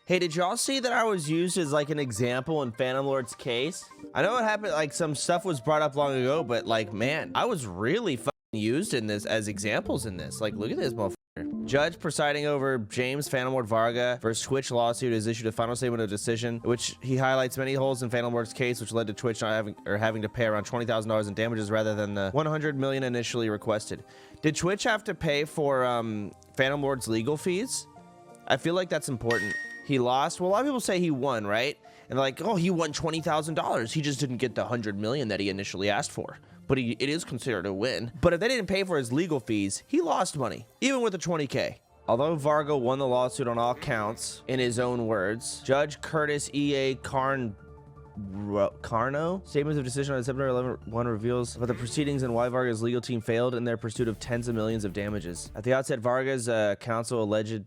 Hey, did y'all see that I was used as like an example in Phantoml0rd's case? I know it happened, like some stuff was brought up long ago, but like, man, I was really fucking used in this as examples in this. Like, look at this motherfucker. Judge presiding over James Phantoml0rd Varga versus Twitch lawsuit has issued a final statement of decision, which he highlights many holes in Phantoml0rd's case, which led to Twitch not having to pay around $20,000 in damages rather than the $100 million initially requested. Did Twitch have to pay for Phantoml0rd's legal fees? I feel like that's important. He lost. Well, a lot of people say he won, right? And they're like, oh, he won $20,000. He just didn't get the $100 million that he initially asked for. But it is considered a win. But if they didn't pay for his legal fees, he lost money, even with the 20K. Although Varga won the lawsuit on all counts, in his own words, Judge Curtis E.A. Carno statements of decision on September 11 reveals about the proceedings and why Varga's legal team failed in their pursuit of tens of millions of damages. At the outset, Varga's counsel alleged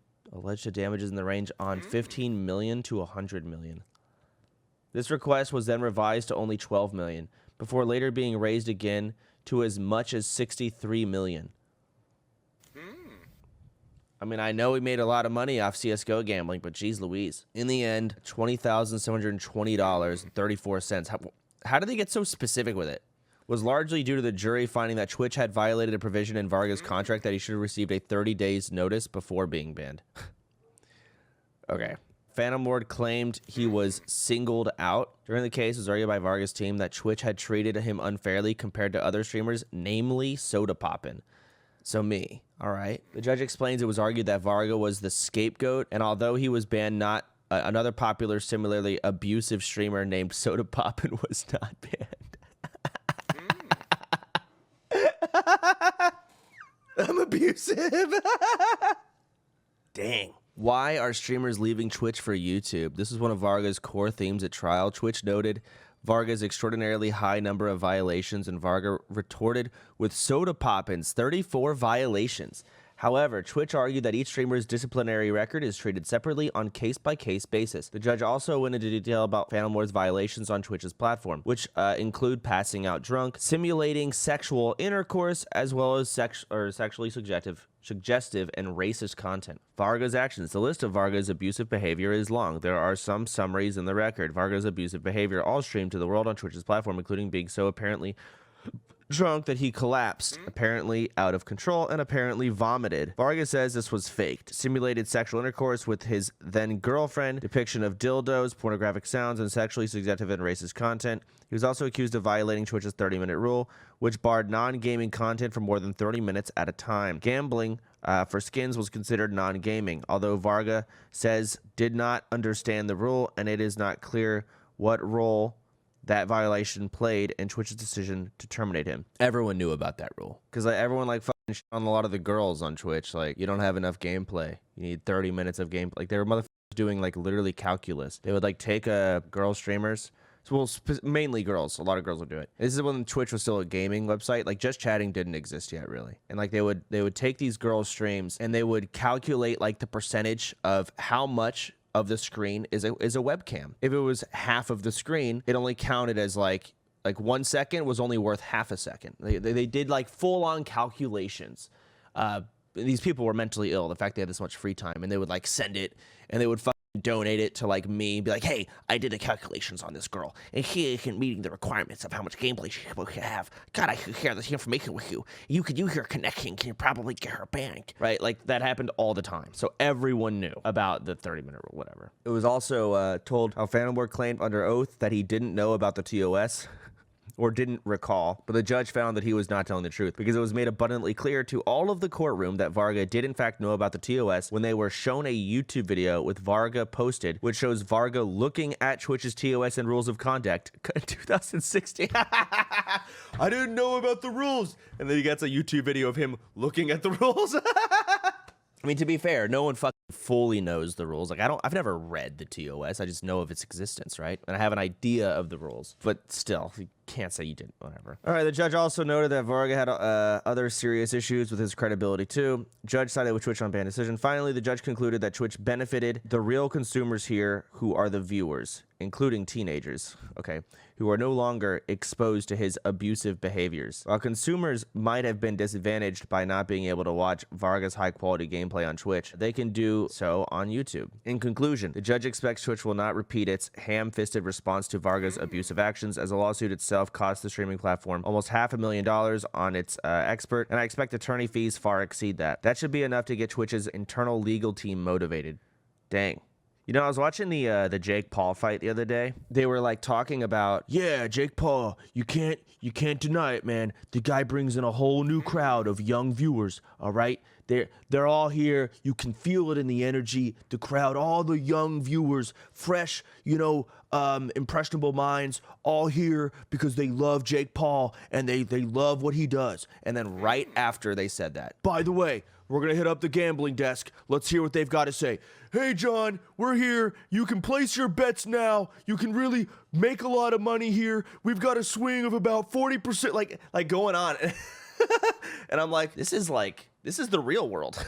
damages in the range on 15 million to 100 million. This request was then revised to only 12 million, before later being raised again to as much as 63 million. I mean, I know he made a lot of money off CSGO gambling, but geez Louise. In the end, $20,720.34. How did they get so specific with it? Was largely due to the jury finding that Twitch had violated a provision in Varga's contract that he should have received a 30 days notice before being banned. Okay. Phantoml0rd claimed he was singled out. During the case, it was argued by Varga's team that Twitch had treated him unfairly compared to other streamers, namely Sodapoppin. So me, all right. The judge explains it was argued that Varga was the scapegoat, and although he was banned, another popular, similarly abusive streamer named Sodapoppin was not banned. I'm abusive. Dang. Why are streamers leaving Twitch for YouTube? This is one of Varga's core themes at trial. Twitch noted Varga's extraordinarily high number of violations, and Varga retorted with Sodapoppin's 34 violations. However, Twitch argued that each streamer's disciplinary record is treated separately on case-by-case basis. The judge also went into detail about Phantoml0rd's violations on Twitch's platform, which include passing out drunk, simulating sexual intercourse, as well as sexually suggestive and racist content. Varga's actions. The list of Varga's abusive behavior is long. There are some summaries in the record. Varga's abusive behavior all streamed to the world on Twitch's platform, including being so apparently drunk that he collapsed, apparently out of control, and apparently vomited. Varga says this was faked. Simulated sexual intercourse with his then-girlfriend, depiction of dildos, pornographic sounds, and sexually suggestive and racist content. He was also accused of violating Twitch's 30-minute rule, which barred non-gaming content for more than 30 minutes at a time. Gambling for skins was considered non-gaming, although Varga says did not understand the rule, and it is not clear what role that violation played in Twitch's decision to terminate him. Everyone knew about that rule. Because like, everyone like fucking shit on a lot of the girls on Twitch. Like, you don't have enough gameplay. You need 30 minutes of gameplay. Like, they were motherfuckers doing like literally calculus. They would like take girl streamers. Well, mainly girls. A lot of girls would do it. This is when Twitch was still a gaming website. Like, just chatting didn't exist yet, really. And like, they would take these girls' streams and they would calculate like the percentage of how much of the screen is a webcam. If it was half of the screen, it only counted as like 1 second was only worth half a second. They did like full-on calculations. These people were mentally ill. The fact they had this much free time, and they would like send it, and they would donate it to like me, be like, hey, I did the calculations on this girl, and she isn't meeting the requirements of how much gameplay she's supposed to have. God, I could share this information with you. You could use her connection, can probably get her banned. Right? Like, that happened all the time. So everyone knew about the 30-minute rule, whatever. It was also told how Phantoml0rd claimed under oath that he didn't know about the TOS. Or didn't recall, but the judge found that he was not telling the truth because it was made abundantly clear to all of the courtroom that Varga did in fact know about the TOS when they were shown a YouTube video with Varga posted, which shows Varga looking at Twitch's TOS and rules of conduct in 2016. I didn't know about the rules. And then he gets a YouTube video of him looking at the rules. I mean, to be fair, no one fucking fully knows the rules. Like, I've never read the TOS. I just know of its existence, right? And I have an idea of the rules. But still, can't say you didn't, whatever. All right, the judge also noted that Varga had other serious issues with his credibility too. Judge sided with Twitch on ban decision. Finally, the judge concluded that Twitch benefited the real consumers here, who are the viewers, including teenagers, okay, who are no longer exposed to his abusive behaviors. While consumers might have been disadvantaged by not being able to watch Varga's high-quality gameplay on Twitch, they can do so on YouTube. In conclusion, the judge expects Twitch will not repeat its ham-fisted response to Varga's abusive actions, as the lawsuit itself cost the streaming platform almost $500,000 on its expert, and I expect attorney fees far exceed that. That should be enough to get Twitch's internal legal team motivated. Dang. You know, I was watching the Jake Paul fight the other day. They were like talking about, yeah, Jake Paul, you can't deny it, man. The guy brings in a whole new crowd of young viewers, all right? They're all here. You can feel it in the energy, the crowd, all the young viewers, fresh, you know, impressionable minds, all here because they love Jake Paul and they love what he does. And then right after they said that, by the way, we're going to hit up the gambling desk. Let's hear what they've got to say. Hey, John, we're here. You can place your bets now. You can really make a lot of money here. We've got a swing of about 40%, like going on. And I'm like, this is the real world.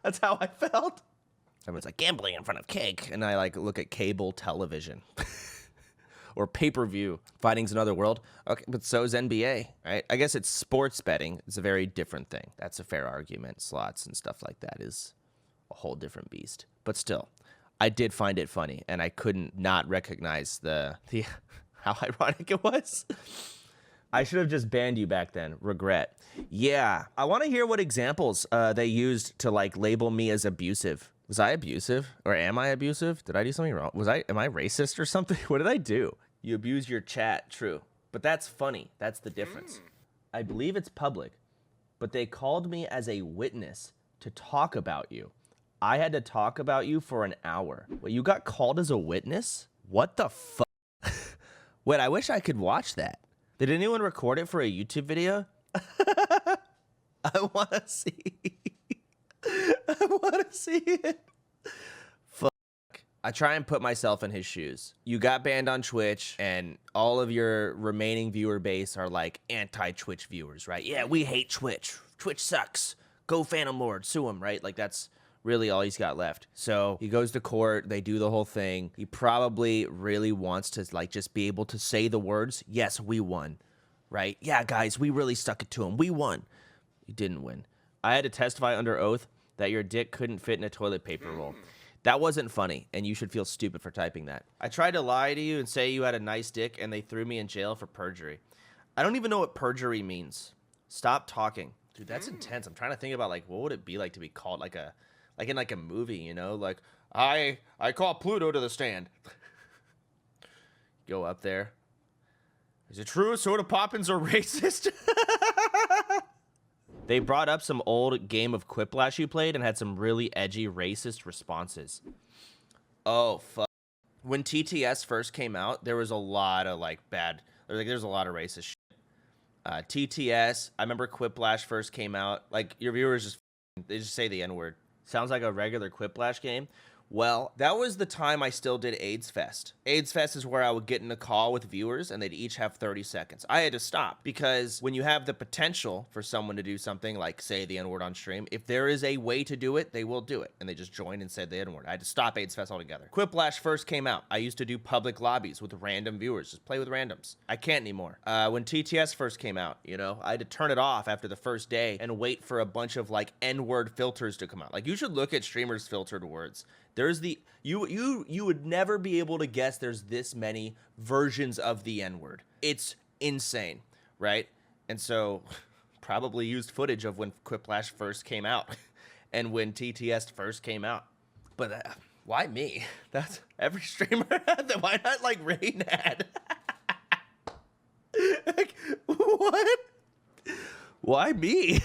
That's how I felt. Everyone's like, gambling in front of cake. And I like look at cable television. Or pay-per-view. Fighting's another world. Okay, but so is NBA, right? I guess it's sports betting. It's a very different thing. That's a fair argument. Slots and stuff like that is a whole different beast. But still, I did find it funny, and I couldn't not recognize the how ironic it was. I should have just banned you back then. Regret. Yeah, I want to hear what examples they used to like label me as abusive. Was I abusive? Or am I abusive? Did I do something wrong? Am I racist or something? What did I do? You abuse your chat, true. But that's funny. That's the difference. I believe it's public, but they called me as a witness to talk about you. I had to talk about you for an hour. Wait, you got called as a witness? What the fuck? Wait, I wish I could watch that. Did anyone record it for a YouTube video? I want to see. I want to see it. Fuck. I try and put myself in his shoes. You got banned on Twitch, and all of your remaining viewer base are like anti-Twitch viewers, right? Yeah, we hate Twitch. Twitch sucks. Go Phantoml0rd, sue him, right? Like that's really all he's got left. So he goes to court. They do the whole thing. He probably really wants to like just be able to say the words, yes, we won, right? Yeah, guys, we really stuck it to him. We won. He didn't win. I had to testify under oath that your dick couldn't fit in a toilet paper roll. That wasn't funny, and you should feel stupid for typing that. I tried to lie to you and say you had a nice dick, and they threw me in jail for perjury. I don't even know what perjury means. Stop talking. Dude, that's intense. I'm trying to think about, like, what would it be like to be called, like in a movie, you know? Like, I call Pluto to the stand. Go up there. Is it true Sodapoppins are racist? They brought up some old game of Quiplash you played and had some really edgy racist responses. Oh, fuck. When TTS first came out, there was a lot of, like, there's a lot of racist shit. TTS, I remember Quiplash first came out. Like, your viewers they just say the N-word. Sounds like a regular Quiplash game. Well, that was the time I still did AIDS Fest. AIDS Fest is where I would get in a call with viewers and they'd each have 30 seconds. I had to stop because when you have the potential for someone to do something like say the N-word on stream, if there is a way to do it, they will do it. And they just joined and said the N-word. I had to stop AIDS Fest altogether. Quiplash first came out. I used to do public lobbies with random viewers, just play with randoms. I can't anymore. When TTS first came out, you know, I had to turn it off after the first day and wait for a bunch of like N-word filters to come out. Like you should look at streamers' filtered words. There's you would never be able to guess there's this many versions of the N-word. It's insane, right? And so probably used footage of when Quiplash first came out and when TTS first came out. But why me? That's every streamer had that. Why not like Rain had? Like, what? Why me?